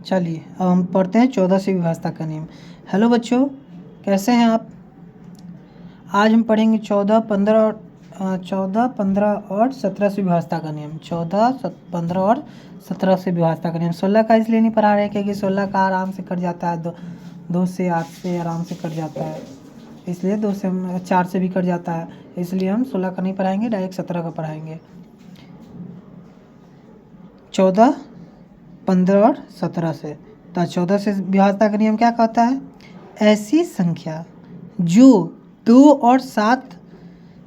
चलिए अब हम पढ़ते हैं 14 से विभाज्यता का नियम। हेलो बच्चों, कैसे हैं आप? आज हम पढ़ेंगे 14, 15 और 17 से विभाज्यता का नियम। 14, 15 और 17 से विभाज्यता का नियम। 16 का इसलिए नहीं पढ़ा रहे क्योंकि 16 का आराम से कट जाता है, 2 से 8 से आराम से कट जाता है, इसलिए 2 से 4 से भी कट जाता है, इसलिए हम 16 का नहीं पढ़ाएंगे, डायरेक्ट 17 का पढ़ाएंगे। 14, 15 और 17 से। तो 14 से विभाज्यता का नियम क्या कहता है? ऐसी संख्या जो 2 और 7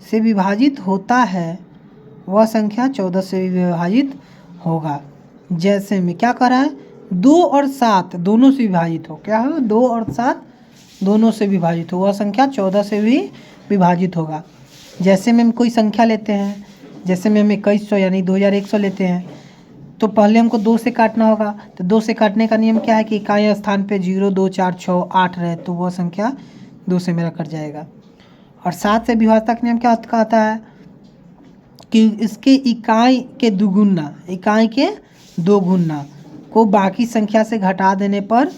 से विभाजित होता है वह संख्या 14 से भी विभाजित होगा। जैसे में क्या कह रहा है? 2 और 7 दोनों से विभाजित हो। क्या हो? 2 और 7 दोनों से विभाजित हो, वह संख्या 14 से भी विभाजित होगा। जैसे में हम कोई संख्या लेते हैं, जैसे में हम 2100 यानी 2100 लेते हैं, तो पहले हमको 2 से काटना होगा। तो 2 से काटने का नियम क्या है कि इकाई स्थान पे 0, 2, 4, 6, 8 रहे तो वह संख्या 2 से मेरा कट जाएगा। और 7 से विभाज्यता का नियम क्या कहता है कि इसके इकाई के दुगुना, इकाई के दोगुना को बाकी संख्या से घटा देने पर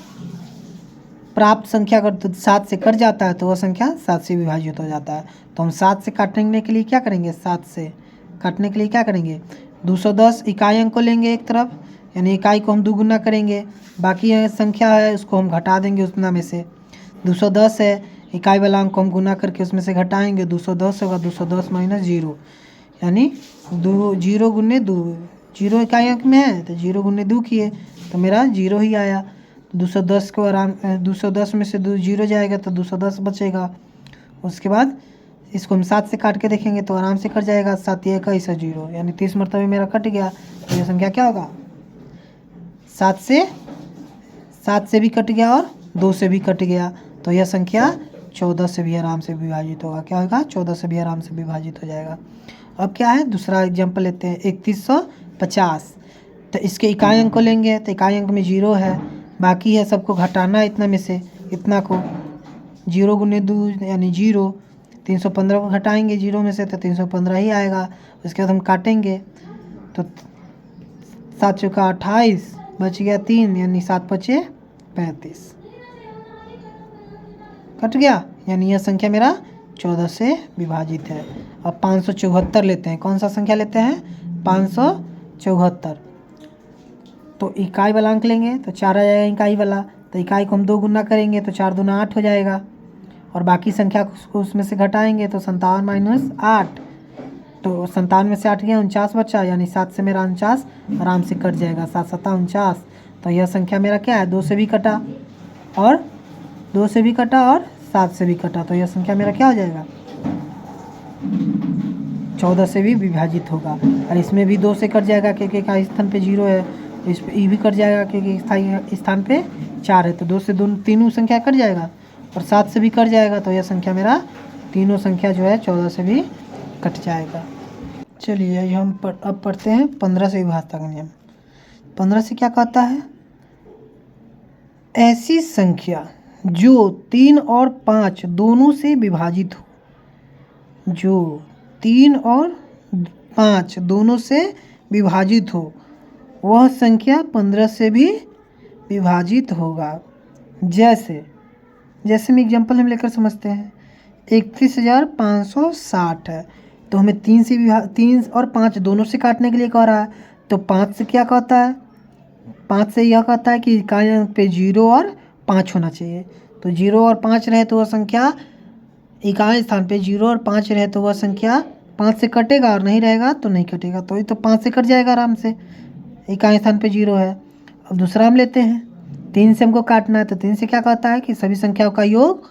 प्राप्त संख्या अगर 7 से कट जाता है तो वह संख्या 7 से विभाजित हो जाता है। तो हम 7 से काटने के लिए क्या करेंगे? 7 से काटने के लिए क्या करेंगे? 210 इकाई अंक को लेंगे एक तरफ, यानी इकाई को हम दुगुना करेंगे, बाकी संख्या है उसको हम घटा देंगे उतना में से। 210 है, इकाई वाला अंक को हम गुना करके उसमें से घटाएंगे, 210 होगा, 210 माइनस 0 यानी 0 गुने 2, 0 इकाई अंक में है तो 0 गुने 2 किए तो मेरा 0 ही आया। 210 को 210 में से 0 जाएगा तो 210 बचेगा। उसके बाद इसको हम 7 से काट के देखेंगे तो आराम से कट जाएगा। 7 या 21 0 यानी 30 मरतबे मेरा कट गया। तो ये संख्या क्या होगा? 7 से भी कट गया और 2 से भी कट गया, तो यह संख्या 14 से भी आराम से विभाजित होगा। क्या होगा? 14 से भी आराम से विभाजित हो जाएगा। अब क्या है? दूसरा एग्जाम्पल लेते हैं, 3150। तो इसके इकाई अंक को लेंगे तो इकाई अंक में 0 है, बाकी है सबको घटाना है इतना में से, इतना को 0 गुने 2 यानी 0, 315 को घटाएंगे 0 में से तो 315 ही आएगा। उसके बाद हम काटेंगे तो 7 चौका 28, बच गया 3 यानी 7 पचे 35 कट गया, यानी यह संख्या मेरा 14 से विभाजित है। अब 574 लेते हैं। कौन सा संख्या लेते हैं? 574। तो इकाई वाला अंक लेंगे तो 4 आ जाएगा इकाई वाला, तो इकाई को हम 2 गुना करेंगे तो 4 दूना 8 हो जाएगा, और बाकी संख्या को उसमें से घटाएंगे तो 57 माइनस 8, तो 57 में से 8 गया 49 बचा, यानी 7 से मेरा 49 आराम से कट जाएगा। 7 7 49, तो यह संख्या मेरा क्या है? 2 से भी कटा और 2 से भी कटा और 7 से भी कटा, तो यह संख्या मेरा क्या हो जाएगा? 14 से भी विभाजित होगा। और इसमें भी 2 से कट जाएगा क्योंकि इकाई स्थान पे 0 है, इस पे ई भी कट जाएगा क्योंकि इकाई स्थान पे 4 है, तो 2 से तीनों संख्या कट जाएगा और 7 से भी कट जाएगा, तो यह संख्या मेरा तीनों संख्या जो है 14 से भी कट जाएगा। चलिए हम अब पढ़ते हैं 15 से विभाज्यता का नियम। 15 से क्या कहता है? ऐसी संख्या जो 3 और 5 दोनों से विभाजित हो, जो 3 और 5 दोनों से विभाजित हो वह संख्या 15 से भी विभाजित होगा। जैसे में एग्जाम्पल हम लेकर समझते हैं, 31,560 है, तो हमें 3 और 5 दोनों से काटने के लिए कह रहा है, तो 5 से क्या कहता है? 5 से यह कहता है कि इकाई अंक पे 0 और 5 होना चाहिए, तो 0 और 5 रहे तो वह संख्या, इकाई स्थान पे 0 और 5 रहे तो वह संख्या 5 से कटेगा, और नहीं रहेगा तो नहीं कटेगा, तो ये तो 5 से कट जाएगा आराम से, इकाई स्थान पे 0 है। अब दूसरा हम लेते हैं, 3 से हमको काटना है, तो 3 से क्या कहता है कि सभी संख्याओं का योग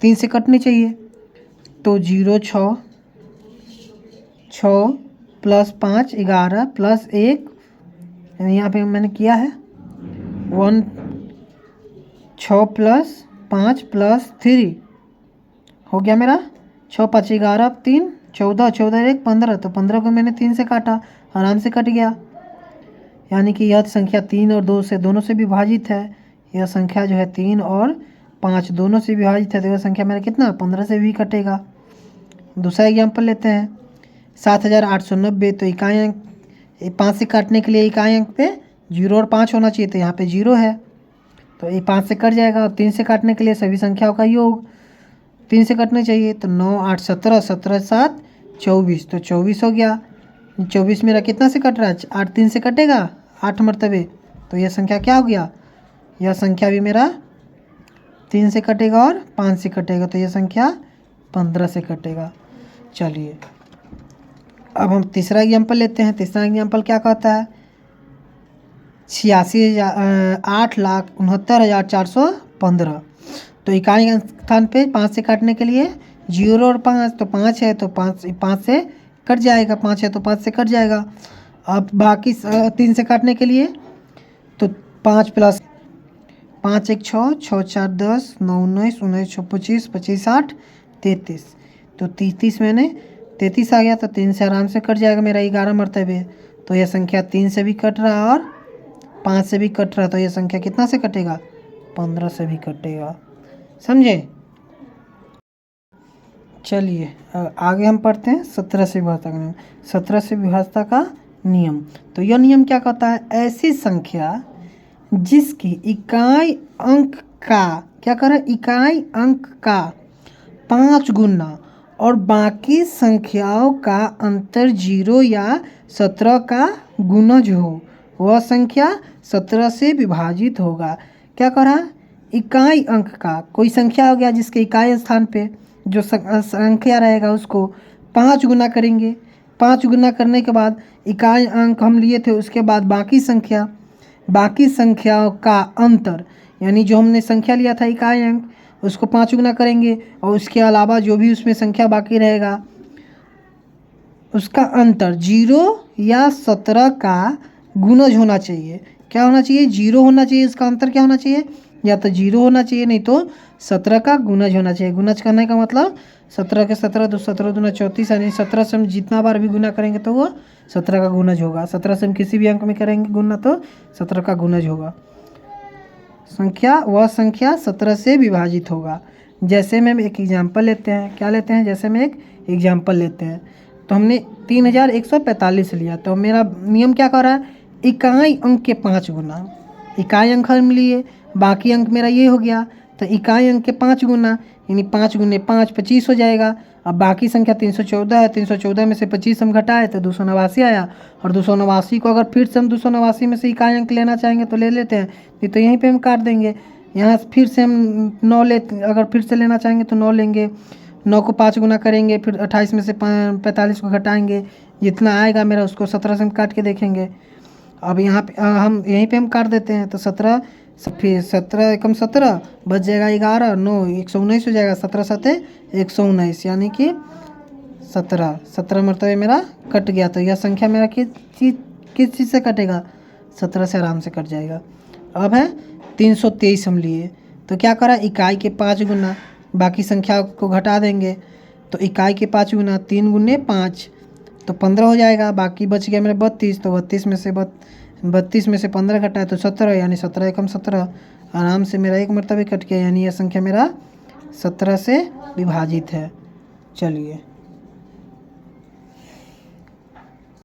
3 से कटनी चाहिए, तो 0 6 6 प्लस 5 11 प्लस 1, यहाँ पे मैंने किया है 1 6 प्लस 5 प्लस 3 हो गया मेरा 6 5 11 3 14 14 1 15, तो 15 को मैंने 3 से काटा, आराम से कट गया, यानी कि यह संख्या 3 और 2 से दोनों से विभाजित है। यह संख्या जो है 3 और 5 दोनों से विभाजित है, तो यह संख्या मेरा कितना? 15 से भी कटेगा। दूसरा एग्जाम्पल लेते हैं, 7890, तो इकाई अंक 5 से काटने के लिए इकाई अंक पे जीरो और 5 होना चाहिए, तो यहाँ पे 0 है, तो ये 5 से कट जाएगा। और 3 से काटने के लिए सभी संख्याओं का योग 3 से कटने चाहिए, तो 9 8 17, 17 7 24, तो 24 हो गया। 24 मेरा कितना से कट रहा है, 8 3 से कटेगा 8 मरतबे, तो यह संख्या क्या हो गया, यह संख्या भी मेरा 3 से कटेगा और 5 से कटेगा, तो यह संख्या 15 से कटेगा। चलिए अब हम तीसरा एग्जाम्पल लेते हैं। तीसरा एग्जाम्पल क्या कहता है, 8,69,415। तो इकाई स्थान पे 5 से काटने के लिए 0 और 5, तो 5 है तो 5 से कट जाएगा, 5 है तो 5 से कट जाएगा। अब बाकी 3 से काटने के लिए तो 5 प्लस 5 1 6, 6 4 10, 9 19, 19 6 25, 25 8 33, तो 33 मैंने 33 आ गया, तो 3 से आराम से कट जाएगा मेरा 11 मरतबे। तो यह संख्या 3 से भी कट रहा और 5 से भी कट रहा, तो यह संख्या कितना से कटेगा, 15 से भी कटेगा। समझे। चलिए आगे हम पढ़ते हैं 17 से विभाज्यता का नियम। 17 से विभाज्यता का नियम, तो यह नियम क्या कहता है, ऐसी संख्या जिसकी इकाई अंक का क्या करें, इकाई अंक का 5 गुना और बाकी संख्याओं का अंतर 0 या 17 का गुणज हो, वह संख्या 17 से विभाजित होगा। क्या करा, इकाई अंक का, कोई संख्या हो गया जिसके इकाई स्थान पे जो संख्या रहेगा उसको 5 गुना करेंगे। 5 गुना करने के बाद इकाई अंक हम लिए थे, उसके बाद बाकी संख्याओं का अंतर, यानी जो हमने संख्या लिया था इकाई अंक, उसको 5 गुना करेंगे और उसके अलावा जो भी उसमें संख्या बाकी रहेगा उसका अंतर 0 या 17 का गुणज होना चाहिए। क्या होना चाहिए, 0 होना चाहिए, इसका अंतर क्या होना चाहिए, या तो 0 होना चाहिए नहीं तो 17 का गुणज होना चाहिए। गुणज करने का मतलब 17 के 17 2 17 दूना 34, यानी 17 से हम जितना बार भी गुना करेंगे तो वो 17 का गुणज होगा। 17 से हम किसी भी अंक में करेंगे गुना तो 17 का गुणज होगा। वह संख्या 17 से विभाजित होगा। जैसे में हम एक एग्जाम्पल लेते हैं, क्या लेते हैं, जैसे में एक एग्जाम्पल लेते हैं, तो हमने 3145 लिया, तो मेरा नियम क्या कर रहा है, इकाई अंक के 5 गुना, इकाई अंक हम लिए, बाकी अंक मेरा ये हो गया, तो इकाई अंक के 5 गुना, यानी 5 गुने 5 25 हो जाएगा। अब बाकी संख्या 314 है, 314 में से 25 हम घटाए तो 289 आया, और 289 को अगर फिर से हम 289 में से इकाई अंक लेना चाहेंगे तो ले लेते हैं, नहीं तो यहीं पे हम काट देंगे। यहाँ फिर से हम 9 अगर फिर से लेना चाहेंगे तो 9 लेंगे, 9 को 5 गुना करेंगे, फिर 28 में से 45 को घटाएंगे, जितना आएगा मेरा उसको 17 से हम काट के देखेंगे। अब यहाँ पे हम यहीं पे हम काट देते हैं, तो 17 फिर 17 एकम 17 बच जाएगा 11, 9 119 हो जाएगा, 17 7 119, यानी कि 17 मरतबे मेरा कट गया। तो यह संख्या मेरा किस चीज़ से कटेगा, 17 से आराम से कट जाएगा। अब है 323 हम लिए, तो क्या करा, इकाई के 5 गुना, बाकी संख्या को घटा देंगे, तो इकाई के 5 गुना 3 गुने 5 तो 15 हो जाएगा, बाकी बच गया मेरा 32, तो 32 में से 15 घटा है तो 17, यानी 17 एकम 17, आराम से मेरा एक मरतबे कट गया, यानी यह संख्या मेरा 17 से विभाजित है। चलिए।